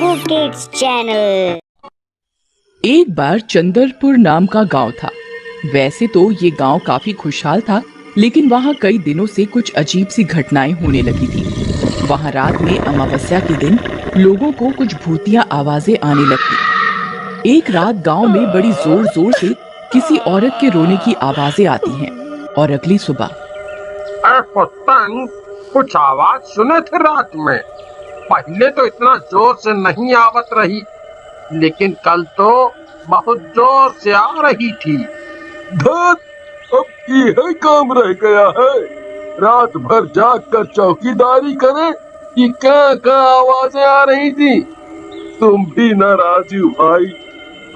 Kuku kids channel. एक बार चंदरपुर नाम का गांव था। वैसे तो ये गांव काफी खुशहाल था, लेकिन वहाँ कई दिनों से कुछ अजीब सी घटनाएं होने लगी थी। वहाँ रात में अमावस्या के दिन लोगों को कुछ भूतिया आवाजें आने लगती। एक रात गांव में बड़ी जोर जोर से किसी औरत के रोने की आवाजें आती हैं और अगली सुबह पुत्तन, कुछ आवाज सुने थे रात में। पहले तो इतना जोर से नहीं आवत रही, लेकिन कल तो बहुत जोर से आ रही थी। धत, अब ये काम रह गया है। रात भर जाग कर चौकीदारी करे कि क्या आवाजें आ रही थी। तुम भी ना राजू भाई,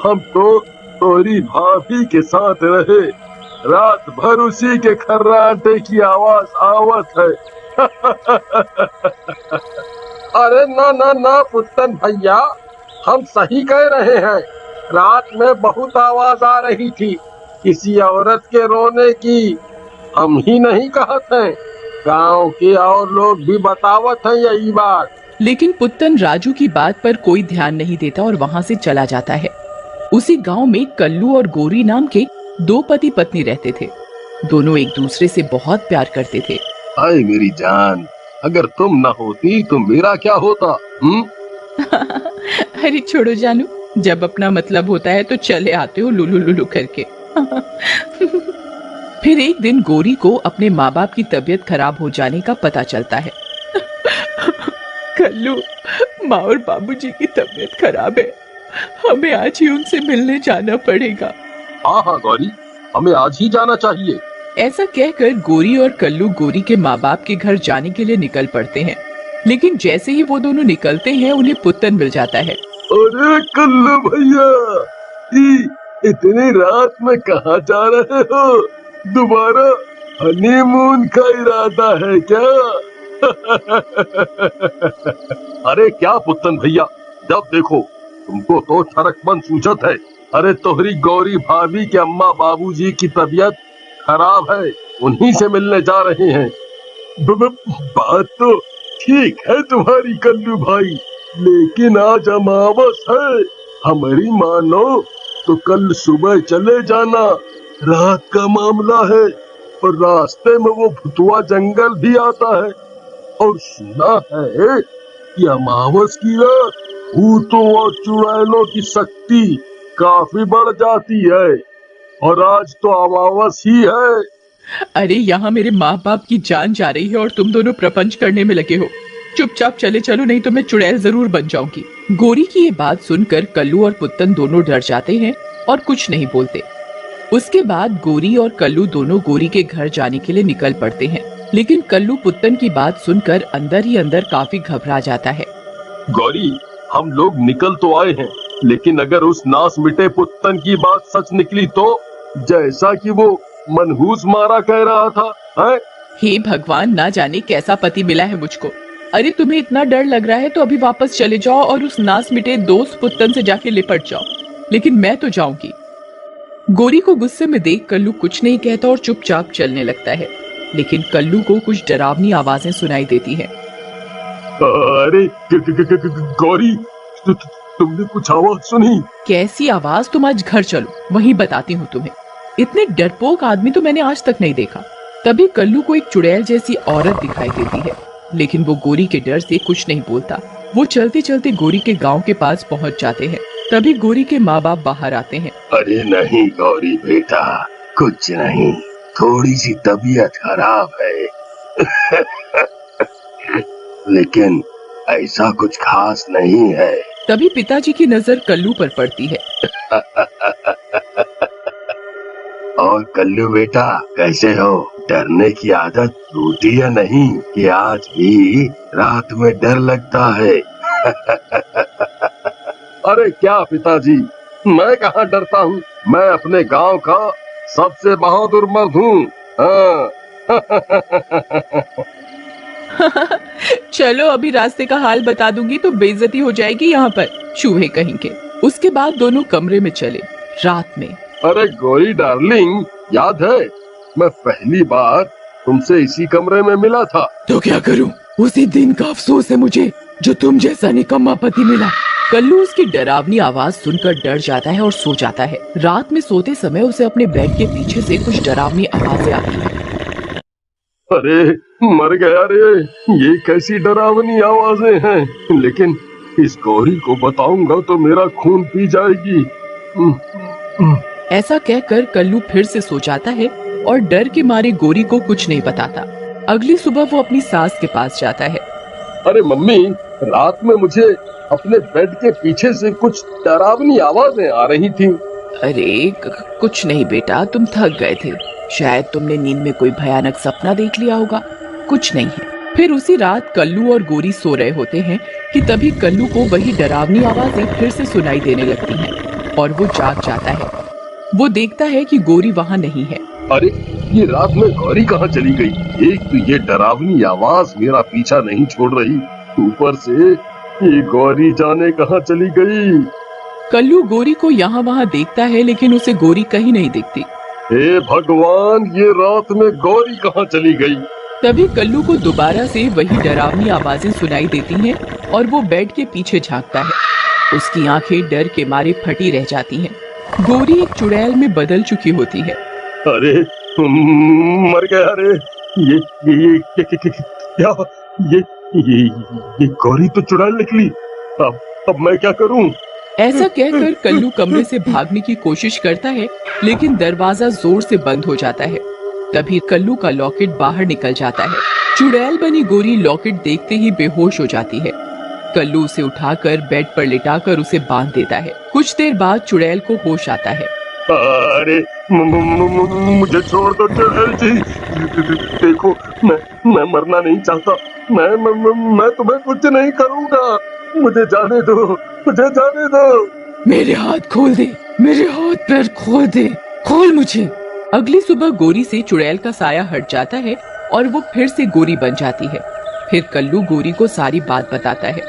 हम तो तोरी भाभी के साथ रहे। रात भर उसी के खर्राटे की आवाज आवत है। अरे ना ना ना पुत्तन भैया, हम सही कह रहे हैं। रात में बहुत आवाज आ रही थी, किसी औरत के रोने की। हम ही नहीं कहते हैं, गांव के और लोग भी बतावत हैं यही बात। लेकिन पुत्तन राजू की बात पर कोई ध्यान नहीं देता और वहाँ से चला जाता है। उसी गांव में कल्लू और गोरी नाम के दो पति पत्नी रहते थे। दोनों एक दूसरे से बहुत प्यार करते थे। हाय मेरी जान, अगर तुम न होती तो मेरा क्या होता? अरे छोड़ो जानू, जब अपना मतलब होता है तो चले आते हो लुलु लुलु करके। फिर एक दिन गोरी को अपने माँ बाप की तबीयत खराब हो जाने का पता चलता है। कल्लू, माँ और बाबूजी की तबीयत खराब है, हमें आज ही उनसे मिलने जाना पड़ेगा। हाँ गौरी, हमें आज ही जाना चाहिए। ऐसा कहकर गोरी और कल्लू गोरी के माँ बाप के घर जाने के लिए निकल पड़ते हैं। लेकिन जैसे ही वो दोनों निकलते हैं उन्हें पुत्तन मिल जाता है। अरे कल्लू भैया, इतनी रात में कहाँ जा रहे हो? दोबारा हनीमून का इरादा है क्या? अरे क्या पुत्तन भैया, जब देखो तुमको तो ठरकपन सूझत है। अरे तोहरी गौरी भाभी के अम्मा बाबूजी की तबीयत खराब है, उन्हीं से मिलने जा रहे हैं। बात तो ठीक है तुम्हारी कल्लू भाई, लेकिन आज अमावस है। हमारी मानो तो कल सुबह चले जाना। रात का मामला है और रास्ते में वो भुतवा जंगल भी आता है। और सुना है कि अमावस की रात भूतों और चुड़ैलों की शक्ति काफी बढ़ जाती है। और आज तो अमावस ही है। अरे यहाँ मेरे माँ बाप की जान जा रही है और तुम दोनों प्रपंच करने में लगे हो। चुपचाप चले चलो, नहीं तो मैं चुड़ैल जरूर बन जाऊंगी। गोरी की ये बात सुनकर कल्लू और पुत्तन दोनों डर जाते हैं और कुछ नहीं बोलते। उसके बाद गोरी और कल्लू दोनों गोरी के घर जाने के लिए निकल पड़ते हैं। लेकिन कल्लू पुत्तन की बात सुनकर अंदर ही अंदर काफी घबरा जाता है। गौरी, हम लोग निकल तो आए हैं, लेकिन अगर उस नास मिटे पुत्तन की बात सच निकली तो, जैसा कि वो मनहूस मारा कह रहा था, है? हे भगवान, ना जाने कैसा पति मिला है मुझको। अरे तुम्हें इतना डर लग रहा है तो अभी वापस चले जाओ और उस नास मिटे दोस्त पुत्तन से जाके लिपट जाओ, लेकिन मैं तो जाऊंगी। गोरी को गुस्से में देख कल्लू कुछ नहीं कहता और चुपचाप चलने लगता है। लेकिन कल्लू को कुछ डरावनी आवाजें सुनाई देती हैं। अरे गौरी, तुमने कुछ आवाज सुनी? कैसी आवाज? तुम आज घर चलो, वहीं बताती हूँ तुम्हें। इतने डरपोक आदमी तो मैंने आज तक नहीं देखा। तभी कल्लू को एक चुड़ैल जैसी औरत दिखाई देती है, लेकिन वो गोरी के डर से कुछ नहीं बोलता। वो चलते चलते गोरी के गांव के पास पहुंच जाते हैं। तभी गोरी के माँ बाप बाहर आते हैं। अरे नहीं गौरी बेटा, कुछ नहीं, थोड़ी सी तबीयत खराब है। लेकिन ऐसा कुछ खास नहीं है। तभी पिताजी की नजर कल्लू पर पड़ती है। और कल्लू बेटा, कैसे हो? डरने की आदत टूटी या नहीं कि आज भी रात में डर लगता है? अरे क्या पिताजी, मैं कहाँ डरता हूँ। मैं अपने गांव का सबसे बहादुर मर्द हूँ। चलो अभी रास्ते का हाल बता दूंगी तो बेइज्जती हो जाएगी यहाँ पर, चूहे कहीं के। उसके बाद दोनों कमरे में चले। रात में अरे गोरी डार्लिंग, याद है मैं पहली बार तुमसे इसी कमरे में मिला था? तो क्या करूं, उसी दिन का अफसोस है मुझे जो तुम जैसा निकम्मा पति मिला। कल्लू उसकी डरावनी आवाज सुनकर डर जाता है और सो जाता है। रात में सोते समय उसे अपने बेड के पीछे से कुछ डरावनी आवाजें आती हैं। अरे मर गया रे, ये कैसी डरावनी आवाजें हैं। लेकिन इस गौरी को बताऊंगा तो मेरा खून पी जाएगी। ऐसा कहकर कल्लू फिर से सो जाता है और डर के मारे गौरी को कुछ नहीं बताता। अगली सुबह वो अपनी सास के पास जाता है। अरे मम्मी, रात में मुझे अपने बेड के पीछे से कुछ डरावनी आवाजें आ रही थी। अरे कुछ नहीं बेटा, तुम थक गए थे, शायद तुमने नींद में कोई भयानक सपना देख लिया होगा, कुछ नहीं है। फिर उसी रात कल्लू और गौरी सो रहे होते हैं कि तभी कल्लू को वही डरावनी आवाजें फिर से सुनाई देने लगती हैं और वो जाग जाता है। वो देखता है कि गौरी वहाँ नहीं है। अरे ये रात में गौरी कहाँ चली गई? एक तो ये डरावनी आवाज मेरा पीछा नहीं छोड़ रही, ऊपर से ये गौरी जाने कहाँ चली गई। कल्लू गौरी को यहाँ वहाँ देखता है लेकिन उसे गौरी कहीं नहीं दिखती। हे भगवान, ये रात में गौरी कहाँ चली गई? तभी कल्लू को दोबारा से वही डरावनी आवाजें सुनाई देती हैं और वो बेड के पीछे झांकता है। उसकी आंखें डर के मारे फटी रह जाती हैं। गौरी एक चुड़ैल में बदल चुकी होती है। अरे मर गया रे, क्या ये गौरी तो चुड़ैल निकली। अब मैं क्या करूं? ऐसा कहकर कल्लू कमरे से भागने की कोशिश करता है लेकिन दरवाजा जोर से बंद हो जाता है। तभी कल्लू का लॉकेट बाहर निकल जाता है। चुड़ैल बनी गौरी लॉकेट देखते ही बेहोश हो जाती है। कल्लू उसे उठाकर बेड पर लिटाकर उसे बांध देता है। कुछ देर बाद चुड़ैल को होश आता है। अरे मुझे छोड़ दो चुड़ैल जी, देखो मैं मरना नहीं चाहता। मैं तुम्हें कुछ नहीं करूंगा, मुझे जाने दो, मुझे जाने दो। मेरे हाथ खोल दे, मेरे हाथ पैर खोल दे, खोल मुझे। अगली सुबह गौरी से चुड़ैल का साया हट जाता है और वो फिर से गौरी बन जाती है। फिर कल्लू गौरी को सारी बात बताता है।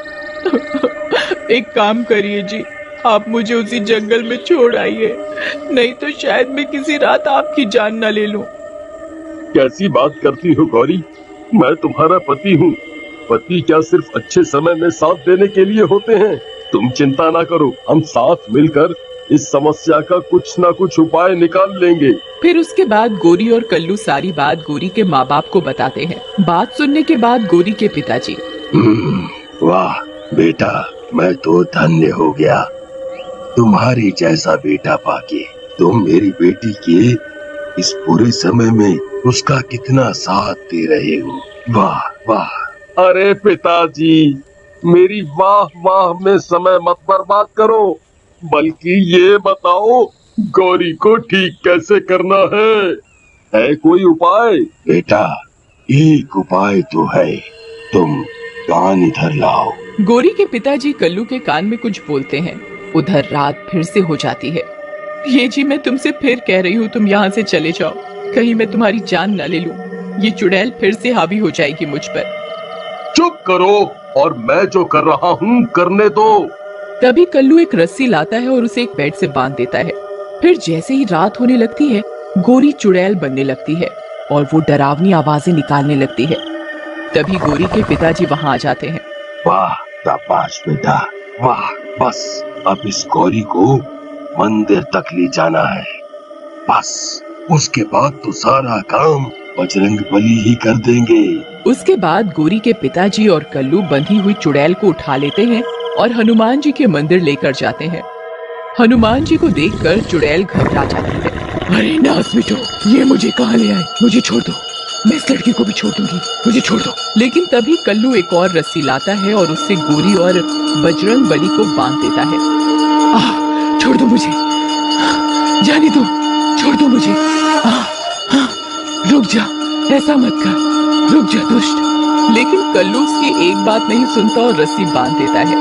एक काम करिए जी, आप मुझे उसी जंगल में छोड़ आइए, नहीं तो शायद मैं किसी रात आपकी जान न ले लूं। कैसी बात करती हो गौरी, मैं तुम्हारा पति हूँ। पति क्या सिर्फ अच्छे समय में साथ देने के लिए होते हैं? तुम चिंता ना करो, हम साथ मिलकर इस समस्या का कुछ ना कुछ उपाय निकाल लेंगे। फिर उसके बाद गौरी और कल्लू सारी बात गौरी के माँ बाप को बताते हैं। बात सुनने के बाद गौरी के पिताजी, वाह बेटा, मैं तो धन्य हो गया तुम्हारी जैसा बेटा पाके। तुम मेरी बेटी के इस पूरे समय में उसका कितना साथ दे रहे हो। वाह वाह। अरे पिताजी, मेरी वाह वाह में समय मत बर्बाद करो, बल्कि ये बताओ गौरी को ठीक कैसे करना है कोई उपाय? बेटा एक उपाय तो है, तुम कान इधर लाओ। गौरी के पिताजी कल्लू के कान में कुछ बोलते हैं। उधर रात फिर से हो जाती है। ये जी, मैं तुमसे फिर कह रही हूँ, तुम यहाँ से चले जाओ, कहीं मैं तुम्हारी जान न ले लूं। ये चुड़ैल फिर से हावी हो जाएगी मुझ पर। चुप करो और मैं जो कर रहा हूँ करने दो। तभी कल्लू एक रस्सी लाता है और उसे एक बेड से बांध देता है। फिर जैसे ही रात होने लगती है, गौरी चुड़ैल बनने लगती है और वो डरावनी आवाजें निकालने लगती है। तभी गौरी के पिताजी वहाँ आ जाते हैं। वाह शाबाश बेटा, वाह। बस अब इस गौरी को मंदिर तक ले जाना है, बस उसके बाद तो सारा काम बजरंग बली ही कर देंगे। उसके बाद गौरी के पिताजी और कल्लू बंधी हुई चुड़ैल को उठा लेते हैं और हनुमान जी के मंदिर लेकर जाते हैं। हनुमान जी को देखकर चुड़ैल घबरा जाती है। अरे नास मिटो, ये मुझे कहाँ ले आए, मुझे छोड़ दो, मैं इस लड़की को भी छोड़ दूंगी, मुझे छोड़ दो। लेकिन तभी कल्लू एक और रस्सी लाता है और उससे गौरी और बजरंग बली को बांध देता है। छोड़ दो मुझे, जाने दो, छोड़ दो मुझे। रुक जा, ऐसा मत कर, रुक जा दुष्ट। लेकिन कल्लू उसकी एक बात नहीं सुनता और रस्सी बांध देता है।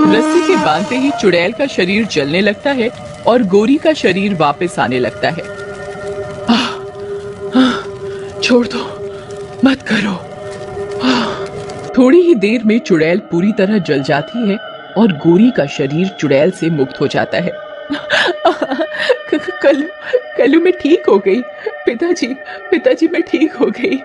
रस्सी के बांधते ही चुड़ैल का शरीर जलने लगता है और गौरी का शरीर वापस आने लगता है। छोड़ दो, मत करो। थोड़ी ही देर में चुड़ैल पूरी तरह जल जाती है और गौरी का शरीर चुड़ैल से मुक्त हो जाता है। कल्लू मैं ठीक हो गई, पिताजी मैं ठीक हो गई।